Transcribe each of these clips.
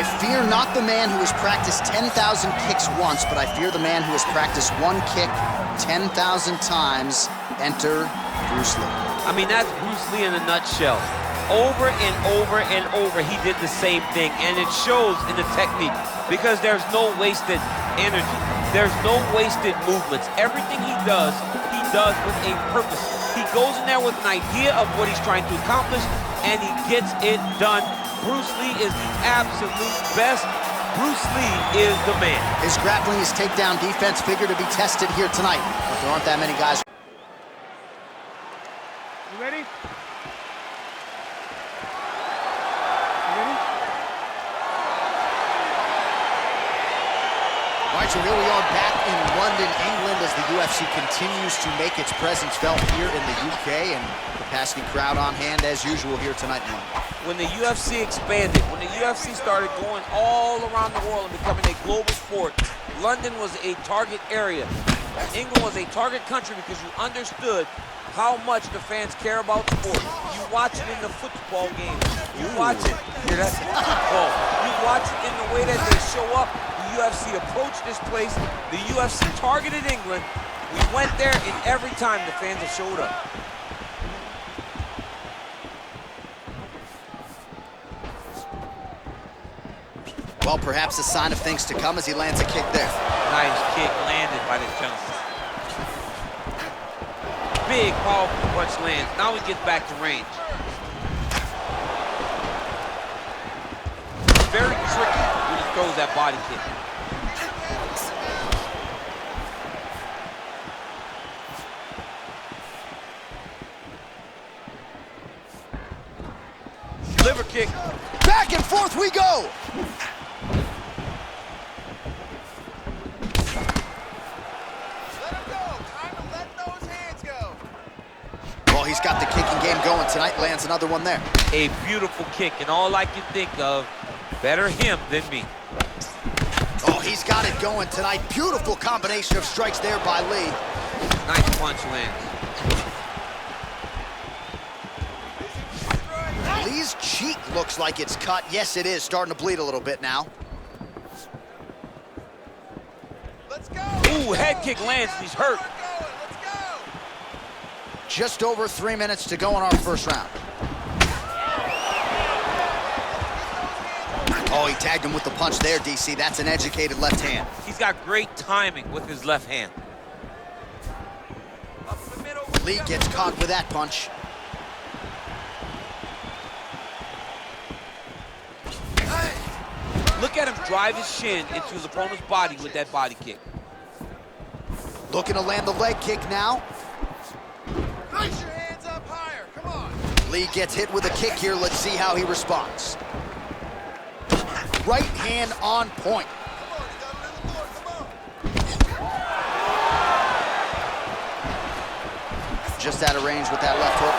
I fear not the man who has practiced 10,000 kicks once, but I fear the man who has practiced one kick 10,000 times. Enter Bruce Lee. I mean, that's Bruce Lee in a nutshell. Over and over and over, he did the same thing, and it shows in the technique because there's no wasted energy. There's no wasted movements. Everything he does with a purpose. He goes in there with an idea of what he's trying to accomplish, and he gets it done. Bruce Lee is the absolute best. Bruce Lee is the man. His grappling, his takedown defense figure to be tested here tonight, but there aren't that many guys. You ready? All right, so here we are back in London, England, as the UFC continues to make its presence felt here in the UK, and capacity crowd on hand as usual here tonight in London. When the UFC expanded, when the UFC started going all around the world and becoming a global sport, London was a target area. England was a target country because you understood how much the fans care about sport. You watch it in the football games. You watch it. Hear that? Football. You watch it in the way that they show up. The UFC approached this place. The UFC targeted England. We went there, and every time the fans have showed up. Well, perhaps a sign of things to come as he lands a kick there. Nice kick landed by this gentleman. Big, powerful punch lands. Now he gets back to range. Very tricky when he throws that body kick. Liver kick. Back and forth we go. He's got the kicking game going tonight, lands another one there. A beautiful kick, and all I can think of, better him than me. Oh, he's got it going tonight. Beautiful combination of strikes there by Lee. Nice punch lands. Lee's cheek looks like it's cut. Yes, it is, starting to bleed a little bit now. Let's go. Ooh, head kick lands, he's hurt. Just over 3 minutes to go in our first round. Oh, he tagged him with the punch there, DC. That's an educated left hand. He's got great timing with his left hand. Lee gets caught with that punch. Look at him drive his shin into his opponent's body with that body kick. Looking to land the leg kick now. Raise your hands up higher, come on. Lee gets hit with a kick here. Let's see how he responds. Right hand on point. Come on, you got a little more, come on. Just out of range with that left hook.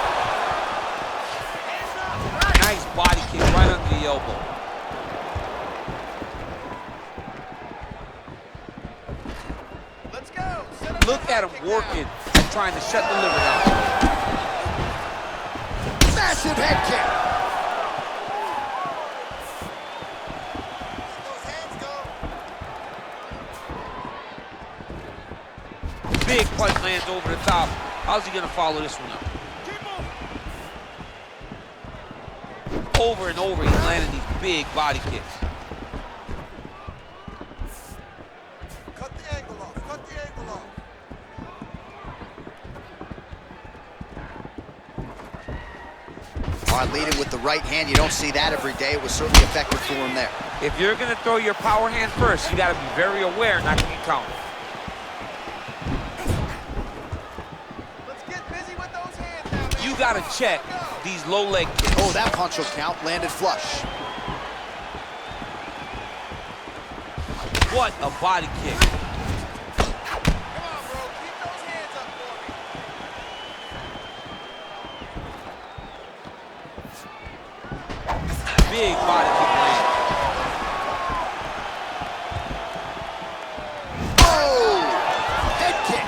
Nice body kick right under the elbow. Let's go. Look at him working and trying to shut the liver down. Massive head kick. Those hands go. Big punch lands over the top. How's he gonna follow this one up? Over and over, he's landing these big body kicks. Cut the angle off, cut the angle off. All right, leading with the right hand. You don't see that every day. It was certainly effective for him there. If you're gonna throw your power hand first, you gotta be very aware not to get countered. Let's get busy with those hands now, man. You gotta check these low leg kicks. Oh, that punch will count. Landed flush. What a body kick. Come on, bro, keep those hands up for me. Big body kick land. Oh! Head kick.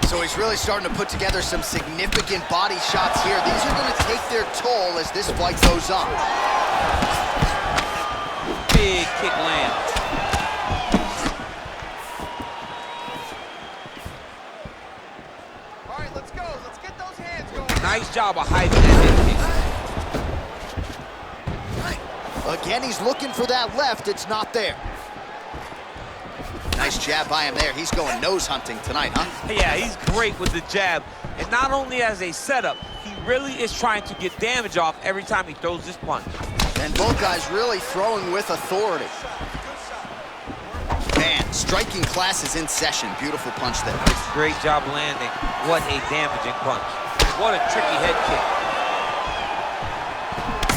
So he's he's really starting to put together some significant body shots here. These are going to take their toll as this fight goes on. Big kick lands. All right, let's go. Let's get those hands going. Nice job of hiding that head kick. Again, he's looking for that left. It's not there. Nice jab by him there. He's going nose hunting tonight, huh? Yeah, he's great with the jab. And not only as a setup, he really is trying to get damage off every time he throws this punch. And both guys really throwing with authority. Man, striking class is in session. Beautiful punch there. Great job landing. What a damaging punch. What a tricky head kick.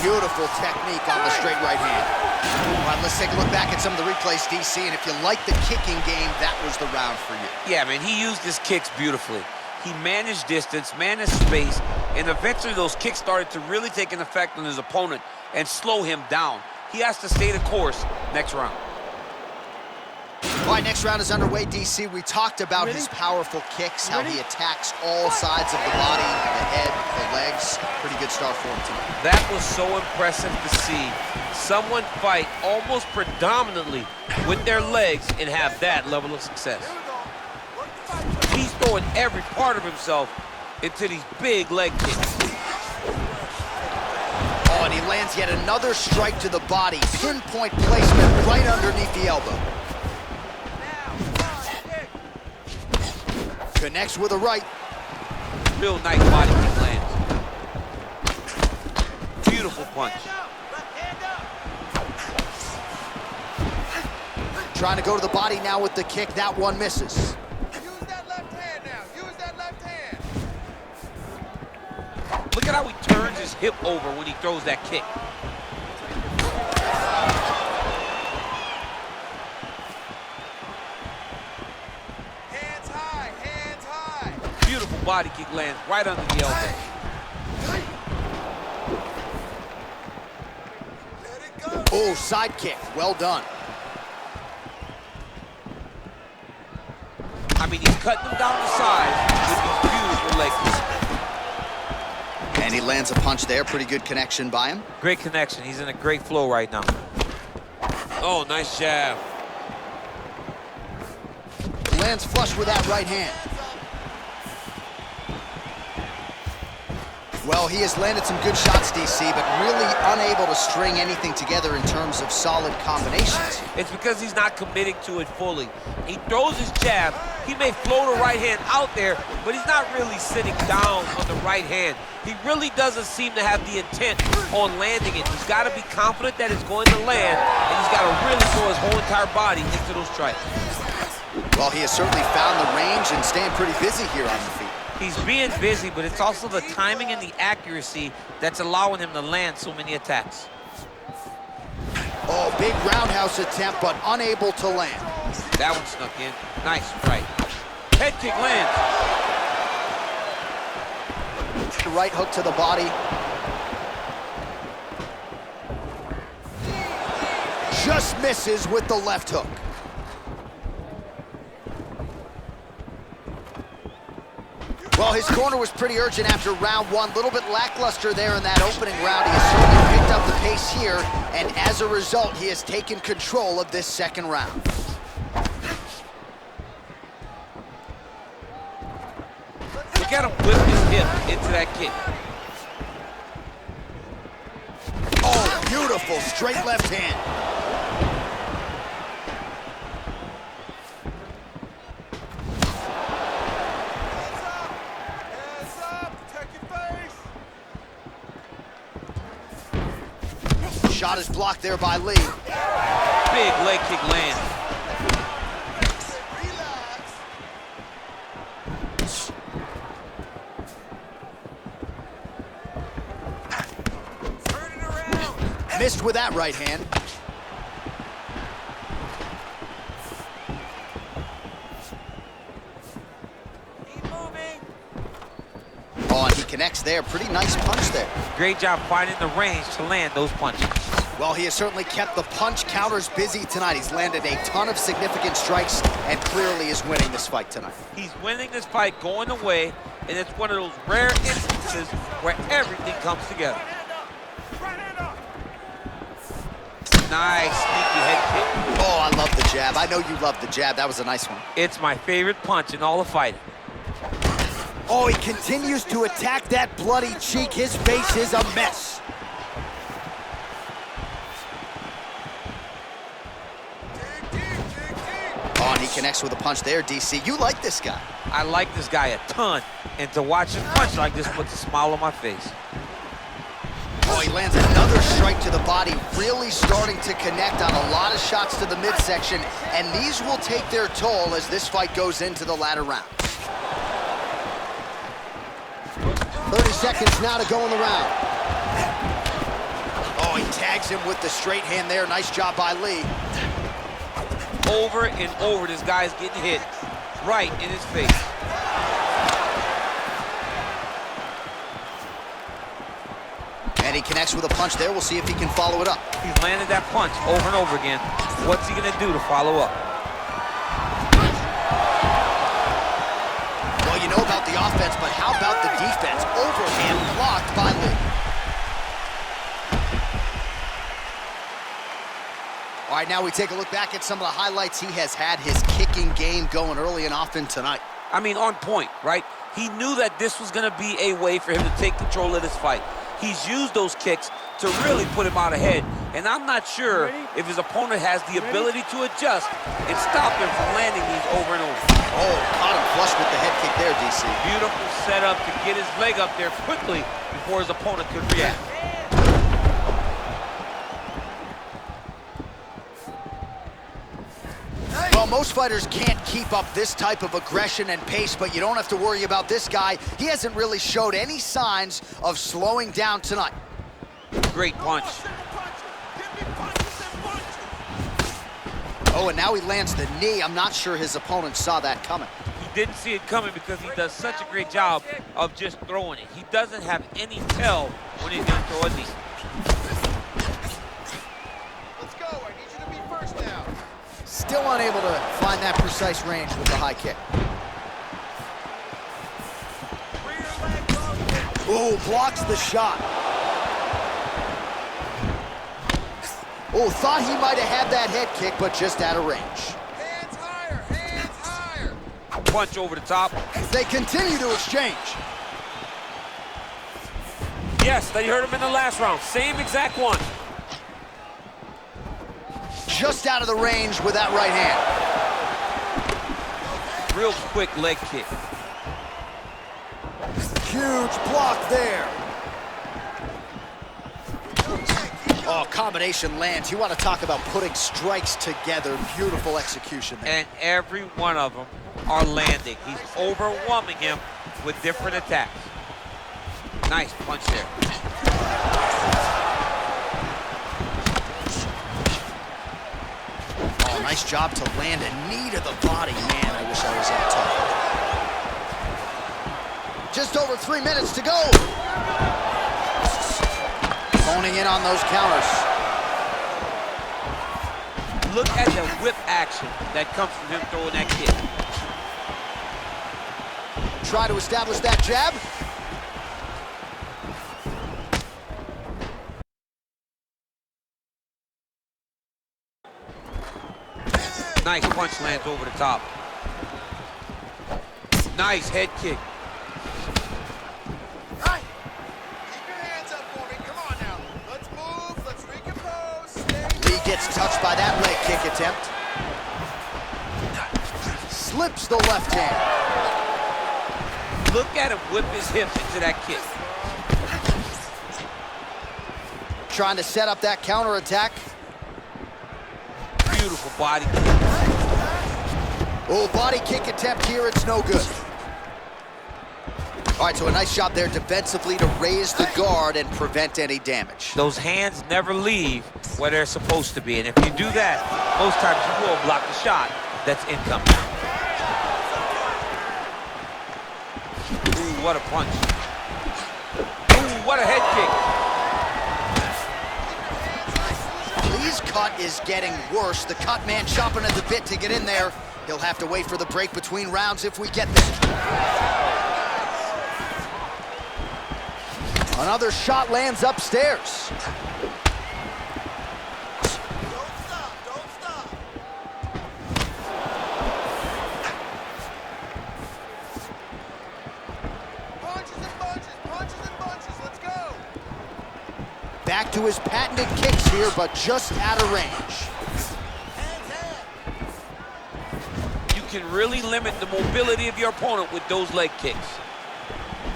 Beautiful technique on the straight right hand. All right, let's take a look back at some of the replays, DC, and if you like the kicking game, that was the round for you. Yeah, man, he used his kicks beautifully. He managed distance, managed space, and eventually those kicks started to really take an effect on his opponent and slow him down. He has to stay the course next round. All right, next round is underway, DC. We talked about his powerful kicks, how he attacks all sides of the body, the head, the legs. Pretty good start for him tonight. That was so impressive to see someone fight almost predominantly with their legs and have that level of success. He's throwing every part of himself into these big leg kicks. Oh, and he lands yet another strike to the body. Pinpoint placement right underneath the elbow. Connects with a right. Real nice body kick lands. Beautiful punch. Trying to go to the body now with the kick. That one misses. Use that left hand now. Use that left hand. Look at how he turns his hip over when he throws that kick. Hands high. Hands high. Beautiful body kick lands right under the elbow. Let it go. Oh, side kick. Well done. I mean, he's cutting them down the side with these beautiful leg kicks. And he lands a punch there. Pretty good connection by him. Great connection. He's in a great flow right now. Oh, nice jab. Lands flush with that right hand. Well, he has landed some good shots, DC, but really unable to string anything together in terms of solid combinations. It's because he's not committing to it fully. He throws his jab. He may float a right hand out there, but he's not really sitting down on the right hand. He really doesn't seem to have the intent on landing it. He's got to be confident that it's going to land, and he's got to really throw his whole entire body into those strikes. Well, he has certainly found the range and staying pretty busy here on the feet. He's being busy, but it's also the timing and the accuracy that's allowing him to land so many attacks. Oh, big roundhouse attempt, but unable to land. That one snuck in. Nice right. Head kick lands. The right hook to the body. Just misses with the left hook. Well, his corner was pretty urgent after round one. A little bit lackluster there in that opening round. He has certainly picked up the pace here, and as a result, he has taken control of this second round. Look at him whip his hip into that kick. Oh, beautiful straight left hand. Shot is blocked there by Lee. Big leg kick land. Turn it around. Missed with that right hand. Keep moving. Oh, and he connects there. Pretty nice punch there. Great job finding the range to land those punches. Well, he has certainly kept the punch counters busy tonight. He's landed a ton of significant strikes and clearly is winning this fight tonight. He's winning this fight going away, and it's one of those rare instances where everything comes together. Nice, sneaky head kick. Oh, I love the jab. I know you love the jab. That was a nice one. It's my favorite punch in all of fighting. Oh, he continues to attack that bloody cheek. His face is a mess. Oh, and he connects with a punch there, DC. You like this guy. I like this guy a ton, and to watch him punch like this puts a smile on my face. Oh, he lands another strike to the body, really starting to connect on a lot of shots to the midsection, and these will take their toll as this fight goes into the latter rounds. 30 seconds now to go in the round. Oh, he tags him with the straight hand there. Nice job by Lee. Over and over, this guy's getting hit right in his face. And he connects with a punch there. We'll see if he can follow it up. He's landed that punch over and over again. What's he gonna do to follow up? Well, you know about the offense, but how about the defense? Overhand blocked by Lee. All right, now we take a look back at some of the highlights. He has had his kicking game going early and often tonight. I mean, on point, right? He knew that this was gonna be a way for him to take control of this fight. He's used those kicks to really put him out ahead, and I'm not sure if his opponent has the ability to adjust and stop him from landing these over and over. Oh, caught him flush with the head kick there, DC. Beautiful setup to get his leg up there quickly before his opponent could react. Well, most fighters can't keep up this type of aggression and pace, but you don't have to worry about this guy. He hasn't really showed any signs of slowing down tonight. Great punch. Oh, and now he lands the knee. I'm not sure his opponent saw that coming. He didn't see it coming because he does such a great job of just throwing it. He doesn't have any tell when he's gonna throw a knee. Let's go. I need you to be first now. Still unable to find that precise range with the high kick. Ooh, blocks the shot. Oh, thought he might have had that head kick, but just out of range. Hands higher, hands higher. Punch over the top. They continue to exchange. Yes, you heard him in the last round. Same exact one. Just out of the range with that right hand. Real quick leg kick. Huge block there. Oh, combination lands. You want to talk about putting strikes together. Beautiful execution there. And every one of them are landing. He's overwhelming him with different attacks. Nice punch there. Oh, nice job to land a knee to the body. Man, I wish I was that tough. Just over 3 minutes to go. Honing in on those counters. Look at the whip action that comes from him throwing that kick. Try to establish that jab. Nice punch lands over the top. Nice head kick. Right. Keep your hands up for me. Come on now. Let's move. Let's recompose. Stay. Lee gets touched by that leg kick attempt. Slips the left hand. Look at him whip his hips into that kick. Trying to set up that counterattack. Beautiful body kick. Oh, body kick attempt here, it's no good. All right, so a nice job there defensively to raise the guard and prevent any damage. Those hands never leave where they're supposed to be, and if you do that, most times you will block the shot that's incoming. Ooh, what a punch. Ooh, what a head kick. cut is getting worse. The cut man chomping at the bit to get in there. He'll have to wait for the break between rounds if we get there. Another shot lands upstairs. Don't stop. Punches and bunches, let's go. Back to his patented kicks here, but just out of range. You can really limit the mobility of your opponent with those leg kicks.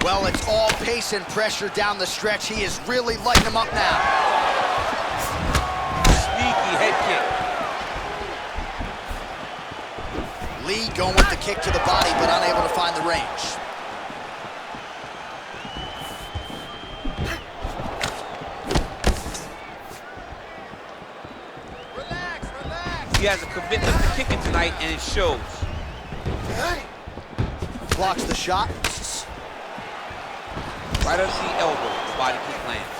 Well, it's all pace and pressure down the stretch. He is really lighting him up now. Sneaky head kick. Lee going with the kick to the body, but unable to find the range. Relax. He has a commitment to kicking tonight, and it shows. Blocks the shot. Right under the elbow, the body kick lands.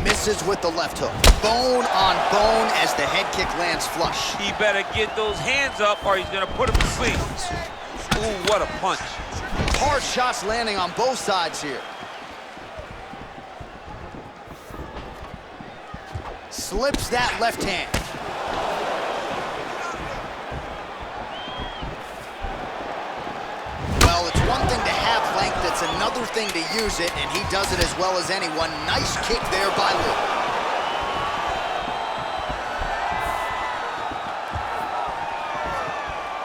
Misses with the left hook. Bone on bone as the head kick lands flush. He better get those hands up or he's gonna put him to sleep. Ooh, what a punch. Hard shots landing on both sides here. Slips that left hand. Well, it's one thing to have length, it's another thing to use it, and he does it as well as anyone. Nice kick there by Lee.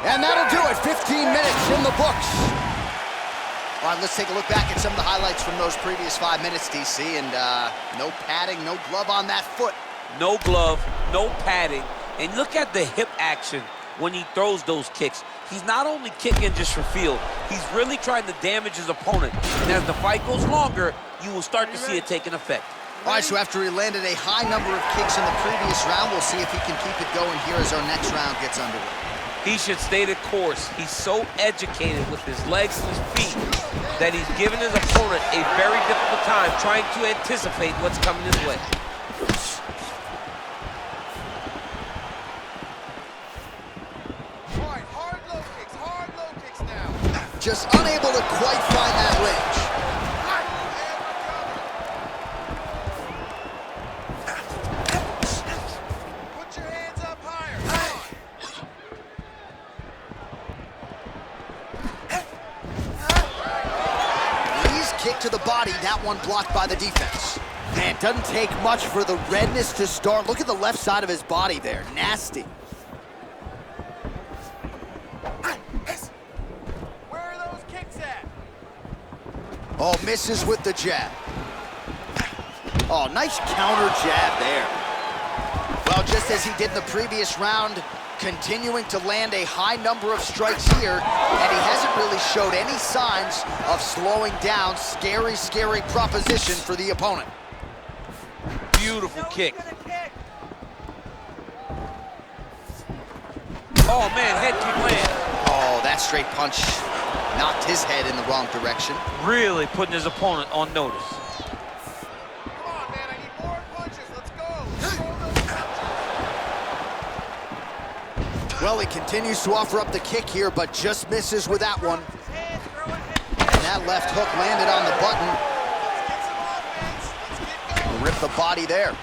And that'll do it, 15 minutes in the books. All right, let's take a look back at some of the highlights from those previous 5 minutes, DC, and no padding, no glove on that foot. No glove, no padding, and look at the hip action when he throws those kicks. He's not only kicking just for feel, he's really trying to damage his opponent. And as the fight goes longer, you will start to see it taking effect. All right, so after he landed a high number of kicks in the previous round, we'll see if he can keep it going here as our next round gets underway. He should stay the course. He's so educated with his legs and his feet that he's giving his opponent a very difficult time trying to anticipate what's coming his way. Just unable to quite find that range. Put your hands up higher. Lee's kick to the body, that one blocked by the defense. Man, doesn't take much for the redness to start. Look at the left side of his body there, nasty. Oh, misses with the jab. Oh, nice counter jab there. Well, just as he did in the previous round, continuing to land a high number of strikes here, and he hasn't really showed any signs of slowing down. Scary, scary proposition for the opponent. Beautiful kick. Oh, man, head kick land. Oh, that straight punch knocked his head in the wrong direction. Really putting his opponent on notice. Come on, man, I need more punches. Let's go. Well, he continues to offer up the kick here, but just misses with that one. And that left hook landed on the button. Rip the body there.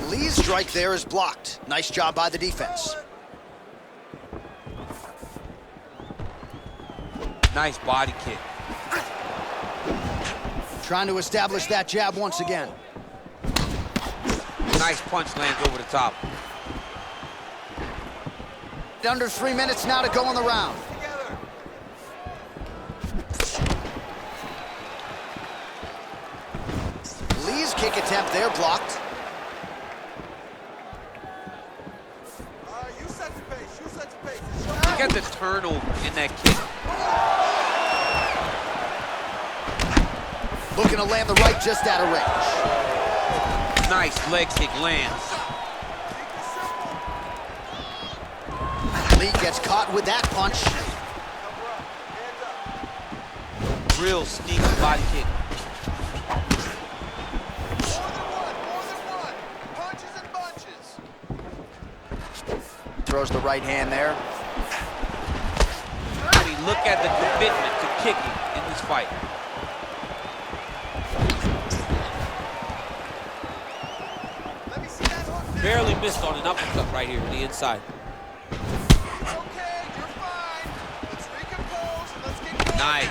Lee's strike there is blocked. Nice job by the defense. Nice body kick. Trying to establish that jab once again. Nice punch lands over the top. Under 3 minutes now to go in the round. Lee's kick attempt there blocked. You set the pace. You set the pace. Look at the turnover in that kick. Looking to land the right just out of range. Nice leg kick lands. Lee gets caught with that punch. Real sneaky body kick. More than one. Punches and bunches. Throws the right hand there. I mean, look at the commitment to kicking in this fight. Let me see that hook now. Barely missed on an uppercut right here on the inside. It's okay, you're fine. Let's recompose and let's get going. Nice.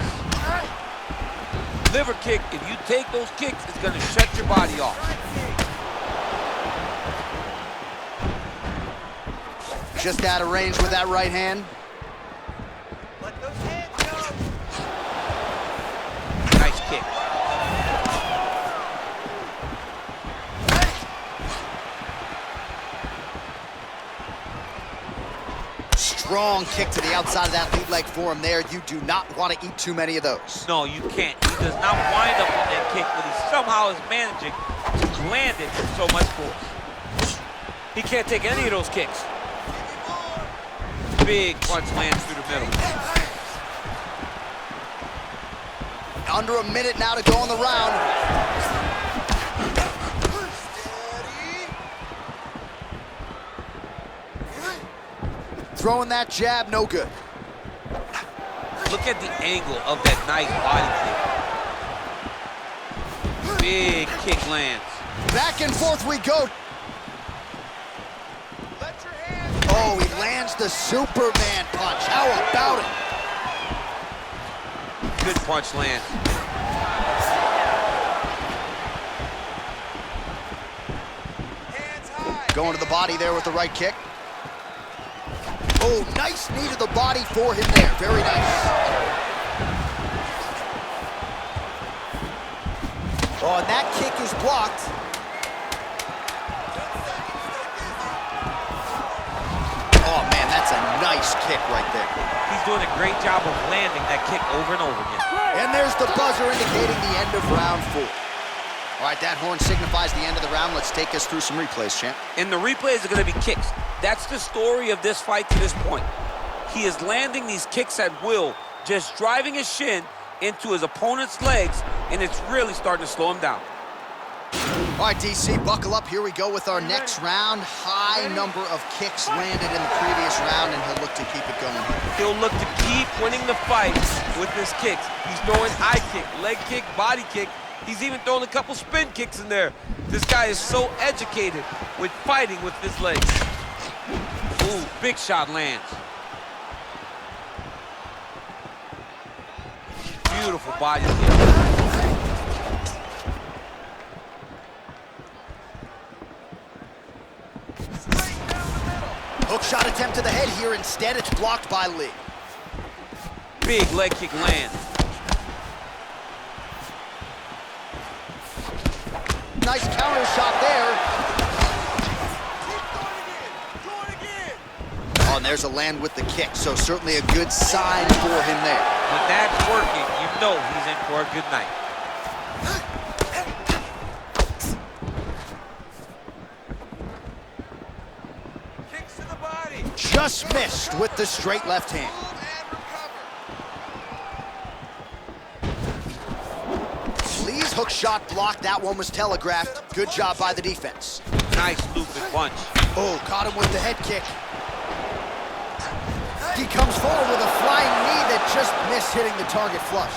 Liver kick, if you take those kicks, it's gonna shut your body off. Just out of range with that right hand. Let those hands go. Nice kick. Strong kick to the outside of that lead leg for him there. You do not want to eat too many of those. No, you can't. He does not wind up on that kick, but he somehow is managing to land it with so much force. He can't take any of those kicks. Big punch lands through the middle. Under a minute now to go in the round. Throwing that jab, no good. Look at the angle of that nice body kick. Big kick lands. Back and forth we go. Let your hands Oh, he lands the Superman punch. How about it? Good punch lands. hands high. Going to the body there with the right kick. Oh, nice knee to the body for him there. Very nice. Oh, and that kick is blocked. Oh, man, that's a nice kick right there. He's doing a great job of landing that kick over and over again. And there's the buzzer indicating the end of round 4. All right, that horn signifies the end of the round. Let's take us through some replays, champ. And the replays are going to be kicks. That's the story of this fight to this point. He is landing these kicks at will, just driving his shin into his opponent's legs, and it's really starting to slow him down. All right, DC, buckle up. Here we go with our next round. High number of kicks landed in the previous round, and he'll look to keep it going. He'll look to keep winning the fight with his kicks. He's throwing high kick, leg kick, body kick. He's even throwing a couple spin kicks in there. This guy is so educated with fighting with his legs. Ooh, big shot lands. Beautiful body kick. Hook shot attempt to the head here. Instead, it's blocked by Lee. Big leg kick lands. Nice counter shot there. Oh, and there's a land with the kick, so certainly a good sign for him there. When that's working, you know he's in for a good night. Kicks to the body. Just missed with the straight left hand. Lee's hook shot blocked. That one was telegraphed. Good job by the defense. Nice looping punch. Oh, caught him with the head kick. He comes forward with a flying knee that just missed hitting the target flush.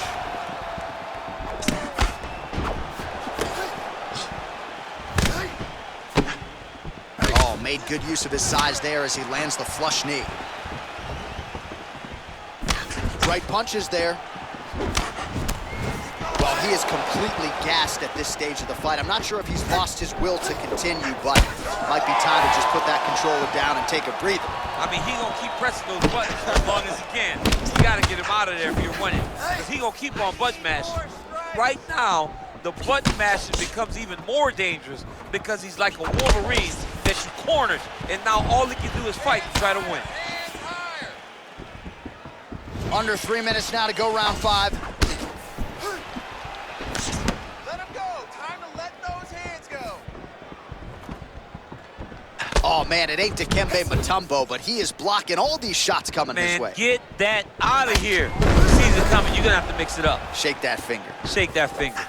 Oh, made good use of his size there as he lands the flush knee. Right punches there. Well, he is completely gassed at this stage of the fight. I'm not sure if he's lost his will to continue, but might be time to just put that controller down and take a breather. I mean, he gonna keep pressing those buttons for as long as he can. You gotta get him out of there if you're winning, because he gonna keep on button mashing. Right now, the button mashing becomes even more dangerous because he's like a Wolverine that you cornered, and now all he can do is fight and try to win. Under 3 minutes now to go round 5. Let him go. Time to let those hands go. Oh, man, it ain't Dikembe Mutombo, but he is blocking all these shots coming his Man, way. get that out of here. sees it coming, you're gonna have to mix it up. Shake that finger. Shake that finger.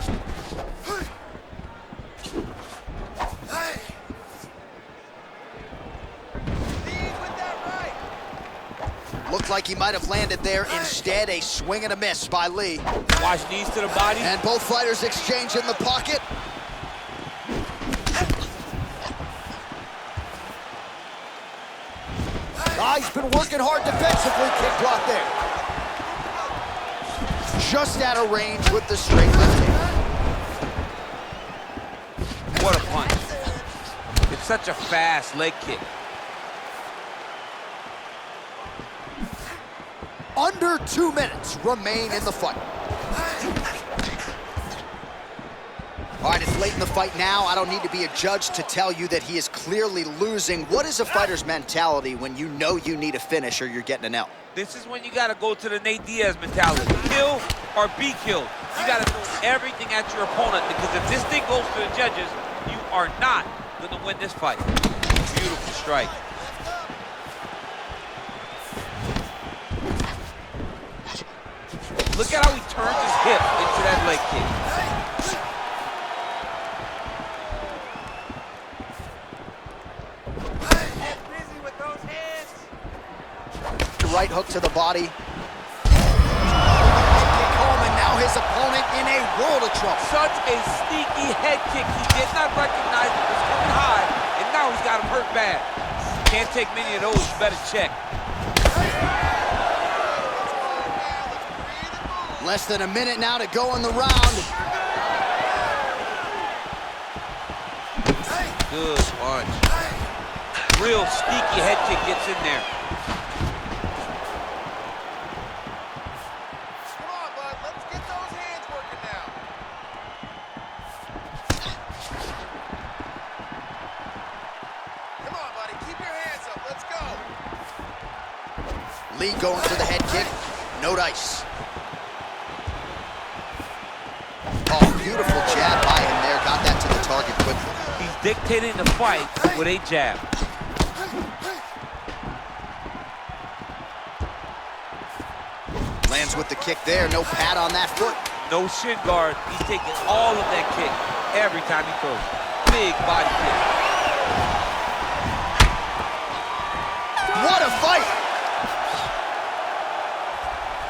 Looked like he might have landed there. Instead, a swing and a miss by Lee. Watch knees to the body. And both fighters exchange in the pocket. He's been working hard defensively. Kick block there. Just out of range with the straight left hand. What a punch. It's such a fast leg kick. Under 2 minutes remain in the fight. All right, it's late in the fight now. I don't need to be a judge to tell you that he is clearly losing. What is a fighter's mentality when you know you need a finish or you're getting an L? This is when you got to go to the Nate Diaz mentality. Kill or be killed. You got to throw everything at your opponent, because if this thing goes to the judges, you are not going to win this fight. Beautiful strike. Look at how he turns his hip into that leg kick. Get busy with those hands. Right hook to the body. Kick home, and now his opponent in a world of trouble. Such a sneaky head kick. He did not recognize it was coming high, and now he's got him hurt bad. Can't take many of those. You better check. Less than a minute now to go in the round. Good punch. Real sneaky head kick gets in there. Come on, bud. Let's get those hands working now. Come on, buddy. Keep your hands up. Let's go. Lee going for the head kick. No dice. Oh, beautiful jab by him there. Got that to the target quickly. He's dictating the fight with a jab. Lands with the kick there. No pad on that foot. No shin guard. He's taking all of that kick every time he throws. Big body kick. What a fight!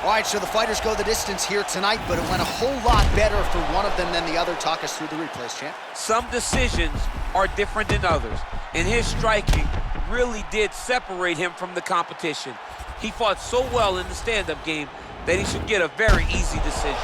All right, so the fighters go the distance here tonight, but it went a whole lot better for one of them than the other. Talk us through the replays, champ. Some decisions are different than others, and his striking really did separate him from the competition. He fought so well in the stand-up game that he should get a very easy decision.